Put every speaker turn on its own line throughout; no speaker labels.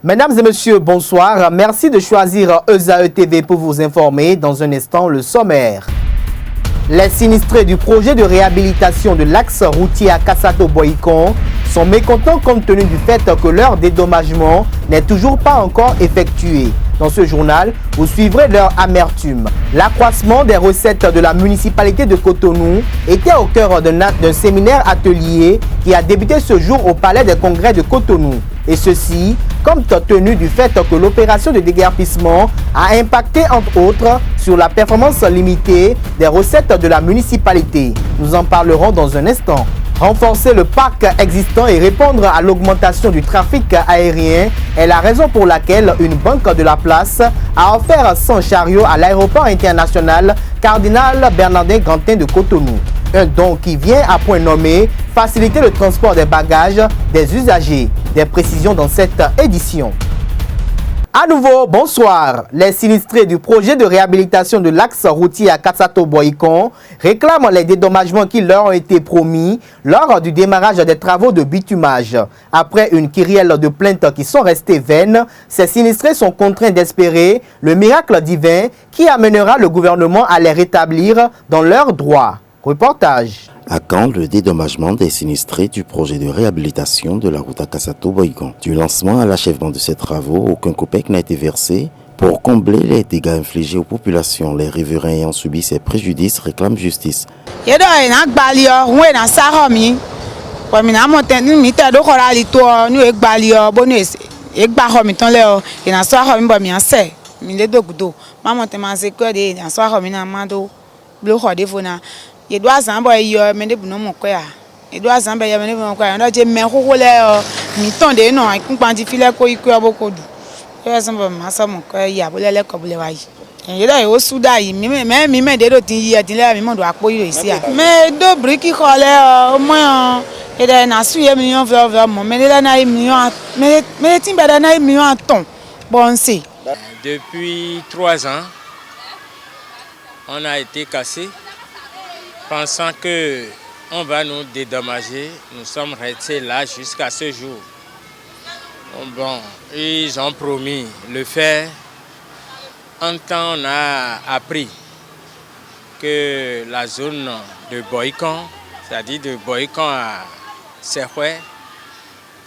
Mesdames et messieurs, bonsoir. Merci de choisir ESAE TV pour vous informer. Dans un instant, le sommaire. Les sinistrés du projet de réhabilitation de l'axe routier à Kassato-Boycon sont mécontents compte tenu du fait que leur dédommagement n'est toujours pas encore effectué. Dans ce journal, vous suivrez leur amertume. L'accroissement des recettes de la municipalité de Cotonou était au cœur d'un séminaire atelier qui a débuté ce jour au Palais des Congrès de Cotonou. Et ceci, compte tenu du fait que l'opération de déguerpissement a impacté entre autres sur la performance limitée des recettes de la municipalité. Nous en parlerons dans un instant. Renforcer le parc existant et répondre à l'augmentation du trafic aérien est la raison pour laquelle une banque de la place a offert 100 chariots à l'aéroport international Cardinal Bernardin Grantin de Cotonou. Un don qui vient à point nommé faciliter le transport des bagages des usagers. Des précisions dans cette édition. À nouveau, bonsoir. Les sinistrés du projet de réhabilitation de l'axe routier à Kassato-Boycon réclament les dédommagements qui leur ont été promis lors du démarrage des travaux de bitumage. Après une kyrielle de plaintes qui sont restées vaines, ces sinistrés sont contraints d'espérer le miracle divin qui amènera le gouvernement à les rétablir dans leurs droits. Reportage.
À quand le dédommagement des sinistrés du projet de réhabilitation de la route à Kassato-Boycon? Du lancement à l'achèvement de ces travaux, aucun copec n'a été versé. Pour combler les dégâts infligés aux populations, les riverains ayant subi ces préjudices réclament justice.
Il doit s'envoyer mais de bonhommes quoi. Il doit s'envoyer mais de bonhommes quoi. On a dit mais roulé mi-temps de non et qu'on dit filer quoi il a beaucoup de. Il s'envoie massa mon quoi il y a pour les comme les vailles. Il est au Soudan mais des autres il y a dit là mais on doit appuyer ici. Mais deux briques qui collent au moins et là na suye million vraiment mais là na million mais timba na million en ton. Bon c'est.
Depuis 3 ans on a été cassé. Pensant qu'on va nous dédommager, nous sommes restés là jusqu'à ce jour. Bon, ils ont promis le faire. En temps, on a appris que la zone de Boycon, c'est-à-dire de Boycon à Serhoué,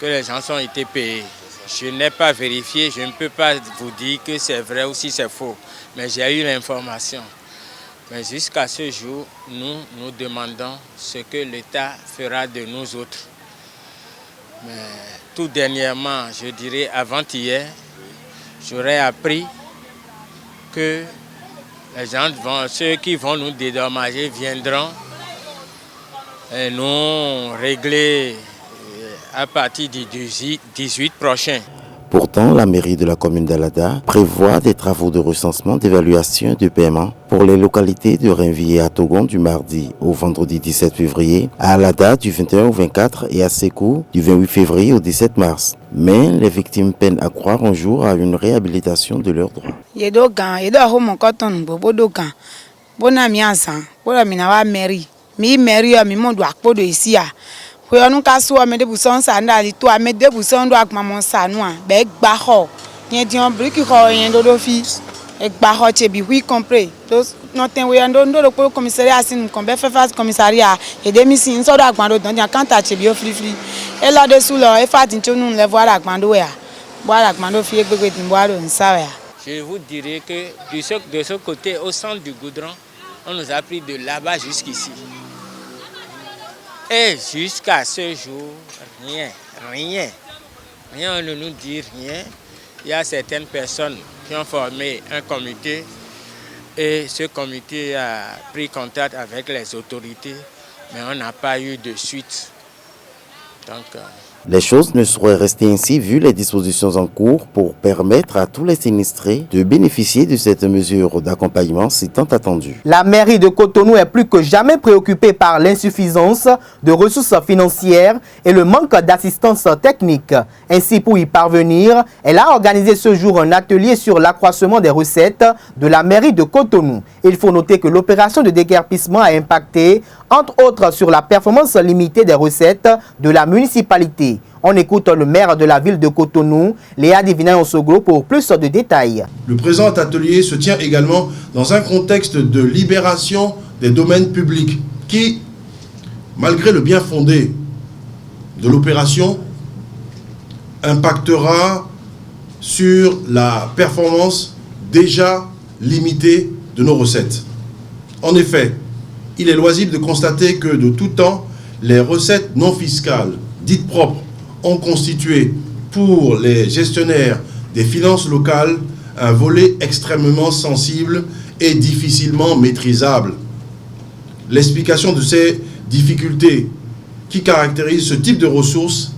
que les gens ont été payés. Je n'ai pas vérifié, je ne peux pas vous dire que c'est vrai ou si c'est faux, mais j'ai eu l'information. Mais jusqu'à ce jour, nous demandons ce que l'État fera de nous autres. Mais tout dernièrement, je dirais avant-hier, j'aurais appris que les gens ceux qui vont nous dédommager viendront et nous régler à partir du 18 prochain.
Pourtant, la mairie de la commune d'Alada prévoit des travaux de recensement, d'évaluation et de paiement pour les localités de Renvi et à Togon du mardi au vendredi 17 février, à Alada du 21 au 24 et à Sekou du 28 février au 17 mars. Mais les victimes peinent à croire un jour à une réhabilitation de leurs droits.
Oui, on a soit mais de bousson sandali toi mais de bousson doit maman sanoa bec baho n'y dit un bruit qui rien de fils et baho chebi oui compris donc nothing we and don't le commissariat sin combe fait face commissariat et des missions so doit gbando donc quand ta chebi free et là dessous là et fait une nous les voir la gbando ya voir la gbando fille gbegbe timboiro ça ya.
Je vous dirais que de ce côté au centre du goudron on nous a pris de là-bas jusqu'ici. Et jusqu'à ce jour, rien, on ne nous dit rien. Il y a certaines personnes qui ont formé un comité et ce comité a pris contact avec les autorités, mais on n'a pas eu de suite. Donc,
les choses ne sauraient rester ainsi vu les dispositions en cours pour permettre à tous les sinistrés de bénéficier de cette mesure d'accompagnement si tant attendue.
La mairie de Cotonou est plus que jamais préoccupée par l'insuffisance de ressources financières et le manque d'assistance technique. Ainsi, pour y parvenir, elle a organisé ce jour un atelier sur l'accroissement des recettes de la mairie de Cotonou. Il faut noter que l'opération de déguerpissement a impacté, entre autres, sur la performance limitée des recettes de la municipalité. Boussy. On écoute le maire de la ville de Cotonou, Léa Divina-Onsoglo, pour plus de détails.
Le présent atelier se tient également dans un contexte de libération des domaines publics qui, malgré le bien fondé de l'opération, impactera sur la performance déjà limitée de nos recettes. En effet, il est loisible de constater que de tout temps, les recettes non fiscales, dites propres, ont constitué pour les gestionnaires des finances locales un volet extrêmement sensible et difficilement maîtrisable. L'explication de ces difficultés qui caractérisent ce type de ressources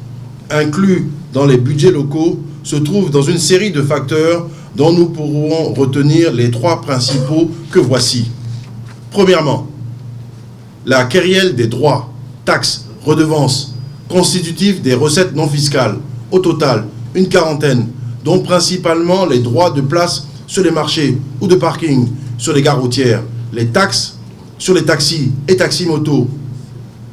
inclus dans les budgets locaux se trouve dans une série de facteurs dont nous pourrons retenir les trois principaux que voici. Premièrement, la querelle des droits, taxes, redevances constitutifs des recettes non fiscales, au total une quarantaine, dont principalement les droits de place sur les marchés ou de parking sur les gares routières, les taxes sur les taxis et taxis-motos,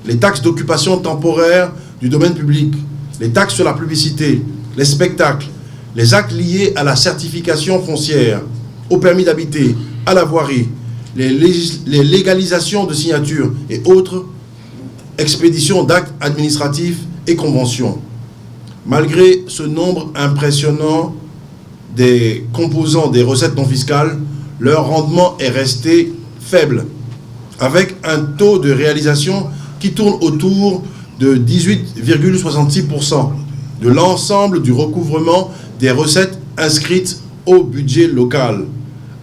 les taxes d'occupation temporaire du domaine public, les taxes sur la publicité, les spectacles, les actes liés à la certification foncière, au permis d'habiter, à la voirie, les légalisations de signatures et autres expéditions d'actes administratifs et conventions. Malgré ce nombre impressionnant des composants des recettes non fiscales, leur rendement est resté faible, avec un taux de réalisation qui tourne autour de 18,66% de l'ensemble du recouvrement des recettes inscrites au budget local,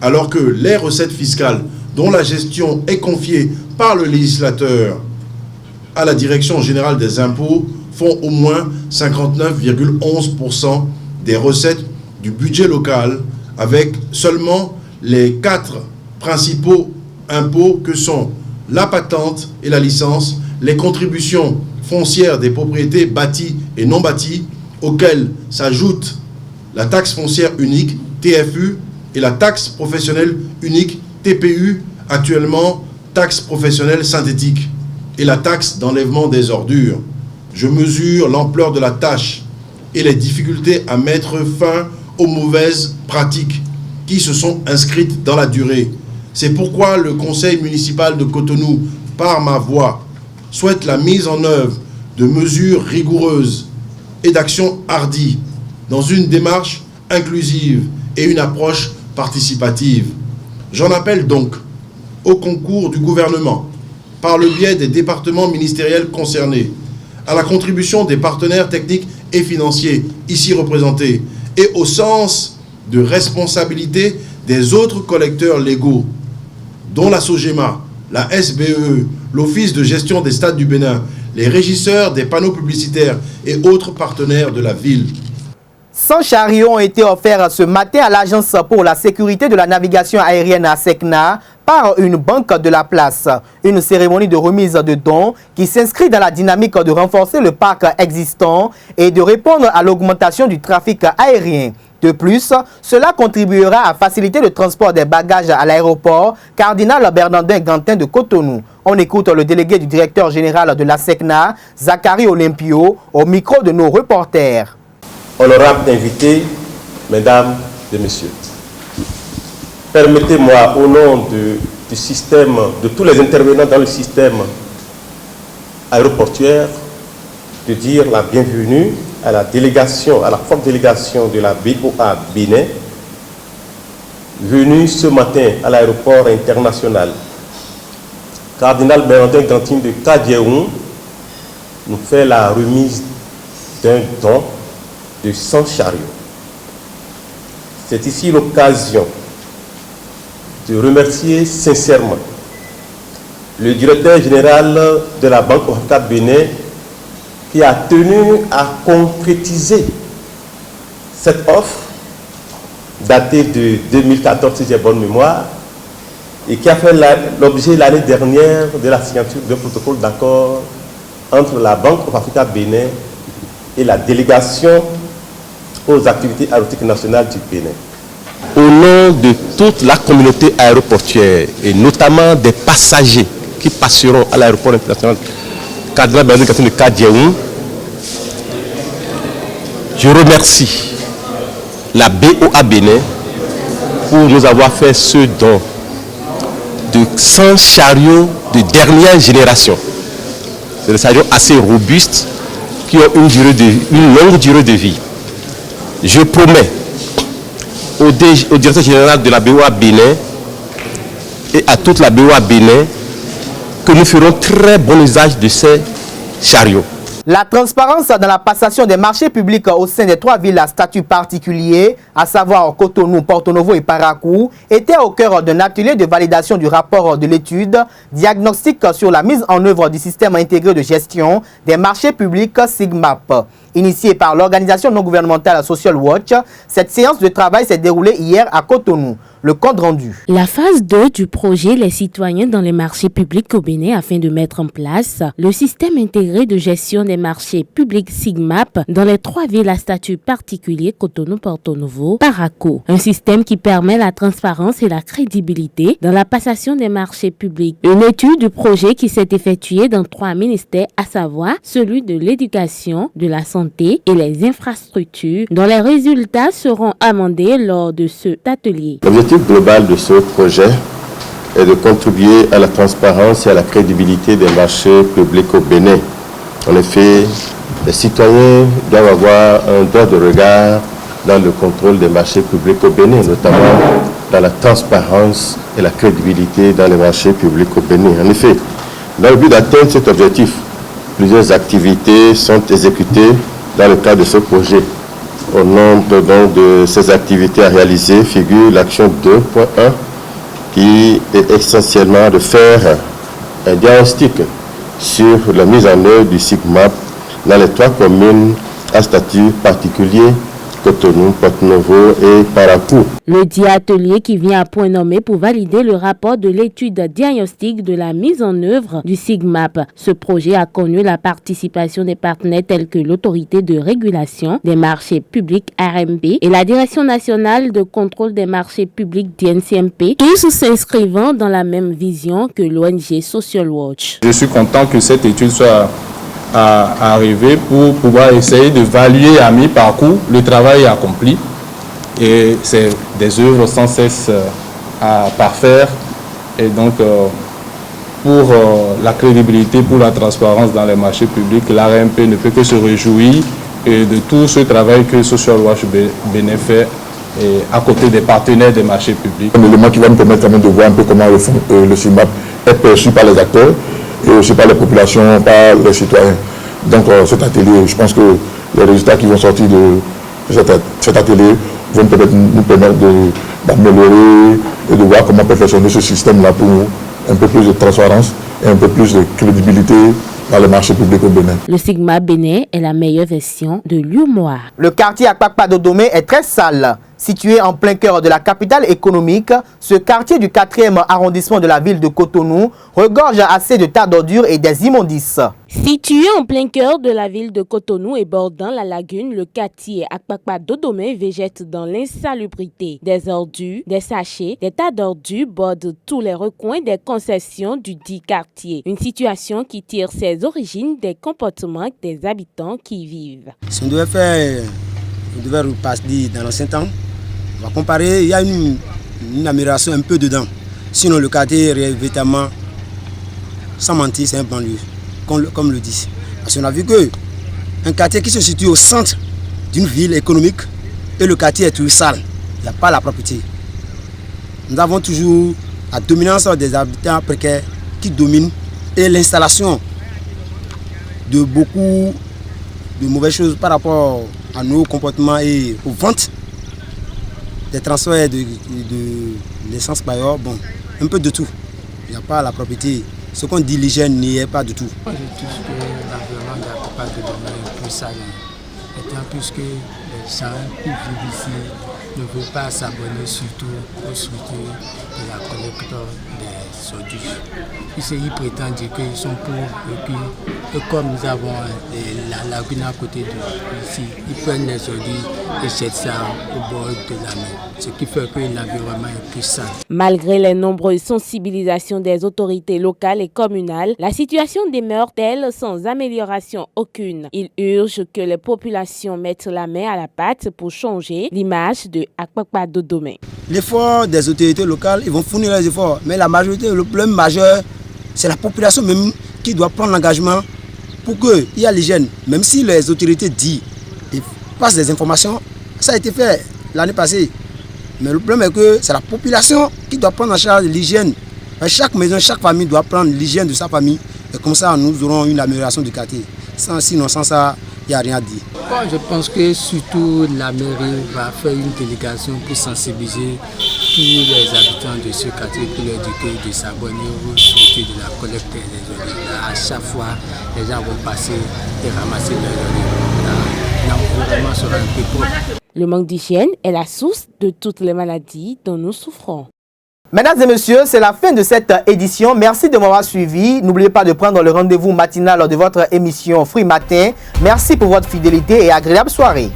alors que les recettes fiscales dont la gestion est confiée par le législateur à la Direction générale des impôts font au moins 59,11% des recettes du budget local, avec seulement les 4 principaux impôts que sont la patente et la licence, les contributions foncières des propriétés bâties et non bâties, auxquelles s'ajoute la taxe foncière unique, TFU, et la taxe professionnelle unique, TPU, actuellement taxe professionnelle synthétique, et la taxe d'enlèvement des ordures. Je mesure l'ampleur de la tâche et les difficultés à mettre fin aux mauvaises pratiques qui se sont inscrites dans la durée. C'est pourquoi le conseil municipal de Cotonou, par ma voix, souhaite la mise en œuvre de mesures rigoureuses et d'actions hardies dans une démarche inclusive et une approche participative. J'en appelle donc au concours du gouvernement, par le biais des départements ministériels concernés, à la contribution des partenaires techniques et financiers ici représentés, et au sens de responsabilité des autres collecteurs légaux, dont la SOGEMA, la SBE, l'Office de gestion des stades du Bénin, les régisseurs des panneaux publicitaires et autres partenaires de la ville.
100 chariots ont été offerts ce matin à l'Agence pour la sécurité de la navigation aérienne à SECNA par une banque de la place. Une cérémonie de remise de dons qui s'inscrit dans la dynamique de renforcer le parc existant et de répondre à l'augmentation du trafic aérien. De plus, cela contribuera à faciliter le transport des bagages à l'aéroport Cardinal Bernardin Gantin de Cotonou. On écoute le délégué du directeur général de la SECNA, Zachary Olympio, au micro de nos reporters.
Honorables invités, mesdames et messieurs, permettez-moi au nom du système, de tous les intervenants dans le système aéroportuaire, de dire la bienvenue à la délégation, à la forte délégation de la BOA Bénin, venue ce matin à l'aéroport international Cardinal Bernardin Gantin de Kadiaoun, nous fait la remise d'un don de 100 chariots. C'est ici l'occasion de remercier sincèrement le directeur général de la Banque Ocap Bénin qui a tenu à concrétiser cette offre datée de 2014, si j'ai bonne mémoire, et qui a fait l'objet l'année dernière de la signature d'un protocole d'accord entre la Banque of Africa Bénin et la délégation aux activités aéronautiques nationales du Bénin. Au nom de toute la communauté aéroportuaire et notamment des passagers qui passeront à l'aéroport international Cardinal Bernardin Gantin de Kadiaoun, Je remercie la BOA Bénin pour nous avoir fait ce don de 100 chariots de dernière génération. C'est des chariots assez robustes qui ont une longue durée de vie. Je promets au directeur général de la BOA Bénin et à toute la BOA Bénin que nous ferons très bon usage de ces chariots.
La transparence dans la passation des marchés publics au sein des 3 villes à statut particulier, à savoir Cotonou, Porto Novo et Parakou, était au cœur d'un atelier de validation du rapport de l'étude diagnostic sur la mise en œuvre du système intégré de gestion des marchés publics SIGMAP. Initiée par l'organisation non gouvernementale Social Watch, cette séance de travail s'est déroulée hier à Cotonou. Le compte rendu.
La phase 2 du projet Les citoyens dans les marchés publics au Bénin afin de mettre en place le système intégré de gestion des marchés publics SIGMAP dans les 3 villes à statut particulier Cotonou, Porto Novo, Parakou. Un système qui permet la transparence et la crédibilité dans la passation des marchés publics. Une étude du projet qui s'est effectuée dans 3 ministères, à savoir celui de l'éducation, de la santé et les infrastructures, dont les résultats seront amendés lors de cet atelier.
L'objectif global de ce projet est de contribuer à la transparence et à la crédibilité des marchés publics au Bénin. En effet, les citoyens doivent avoir un droit de regard dans le contrôle des marchés publics au Bénin, notamment dans la transparence et la crédibilité dans les marchés publics au Bénin. En effet, dans le but d'atteindre cet objectif, plusieurs activités sont exécutées dans le cadre de ce projet. Au nombre donc de ces activités à réaliser figure l'action 2.1 qui est essentiellement de faire un diagnostic sur la mise en œuvre du SIGMAP dans les 3 communes à statut particulier, Cotonou, Porto Novo et Parakou.
Le dit atelier qui vient à point nommé pour valider le rapport de l'étude diagnostique de la mise en œuvre du SIGMAP. Ce projet a connu la participation des partenaires tels que l'autorité de régulation des marchés publics RMP et la direction nationale de contrôle des marchés publics DNCMP, tous s'inscrivant dans la même vision que l'ONG Social Watch.
Je suis content que cette étude soit arrivée pour pouvoir essayer de évaluer à mi-parcours le travail accompli. Et c'est des œuvres sans cesse à parfaire. Et donc, pour la crédibilité, pour la transparence dans les marchés publics, l'ARMP ne peut que se réjouir de tout ce travail que Social Watch Bénin fait à côté des partenaires des marchés publics.
Un élément qui va nous permettre quand même de voir un peu comment le SIGMAP est perçu par les acteurs et aussi par les populations, par les citoyens. Donc cet atelier, je pense que les résultats qui vont sortir de cet atelier vont peut-être nous permettre d'améliorer et de voir comment perfectionner ce système-là pour un peu plus de transparence et un peu plus de crédibilité dans les marchés publics au Bénin.
Le SIGMAP Bénin est la meilleure version de l'UMOA.
Le quartier Akpakpa Dodomé est très sale. Situé en plein cœur de la capitale économique, ce quartier du 4e arrondissement de la ville de Cotonou regorge assez de tas d'ordures et des immondices.
Situé en plein cœur de la ville de Cotonou et bordant la lagune, le quartier Akpakpa Dodomé végète dans l'insalubrité. Des ordures, des sachets, des tas d'ordures bordent tous les recoins des concessions du dit quartier. Une situation qui tire ses origines des comportements des habitants qui y vivent.
Si on devait repasser dans l'ancien temps, on va comparer, il y a une amélioration un peu dedans. Sinon le quartier véritablement, sans mentir, c'est un banlieue, comme le dit. Parce qu'on a vu qu'un quartier qui se situe au centre d'une ville économique et le quartier est tout sale, il n'y a pas la propreté. Nous avons toujours la dominance des habitants précaires qui dominent et l'installation de beaucoup de mauvaises choses par rapport à nos comportements et aux ventes des transferts de l'essence bailleur, bon, un peu de tout. Il n'y a pas la propriété. Ce qu'on dit l'hygiène n'y est pas du tout.
Moi, je trouve que l'environnement de Dodomé est plus sale. Étant plus que les gens qui vivent ici ne veulent pas s'abonner surtout aux structures de la collecte des ordures. Ils prétendent dire qu'ils sont pour, et comme nous avons la lagune à côté de nous, ici, ils prennent les ordures et jettent ça au bord de la mer, ce qui fait que l'environnement est plus sale.
Malgré les nombreuses sensibilisations des autorités locales et communales, la situation demeure telle sans amélioration aucune. Il urge que les populations mettent la main à la pâte pour changer l'image de Akpakpa Dodoma.
L'effort des autorités locales, ils vont fournir les efforts, mais la majorité, le problème majeur, c'est la population même qui doit prendre l'engagement pour qu'il y ait l'hygiène. Même si les autorités disent et passent des informations, ça a été fait l'année passée. Mais le problème est que c'est la population qui doit prendre en charge l'hygiène. Chaque maison, chaque famille doit prendre l'hygiène de sa famille. Et comme ça, nous aurons une amélioration du quartier. Sinon, sans ça, il n'y a rien à dire.
Bon, je pense que surtout la mairie va faire une délégation pour sensibiliser tous les habitants de ce quartier pour leur dire de s'abonner aux structures de la collecte des ordures. À chaque fois, les gens vont passer et ramasser leurs ordures. L'environnement sera un peu propre.
Le manque d'hygiène est la source de toutes les maladies dont nous souffrons.
Mesdames et messieurs, c'est la fin de cette édition. Merci de m'avoir suivi. N'oubliez pas de prendre le rendez-vous matinal de votre émission Fruits Matin. Merci pour votre fidélité et agréable soirée.